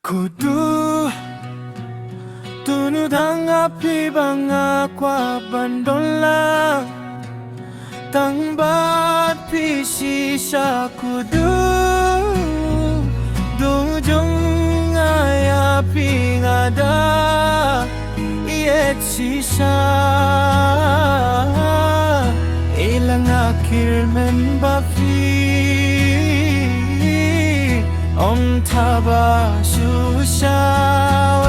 Kudu tunudang api banga kwa bandola tang bat pisi sa kudu dujung ay api ngada iet sisa ilang akhir men bafi om taba susah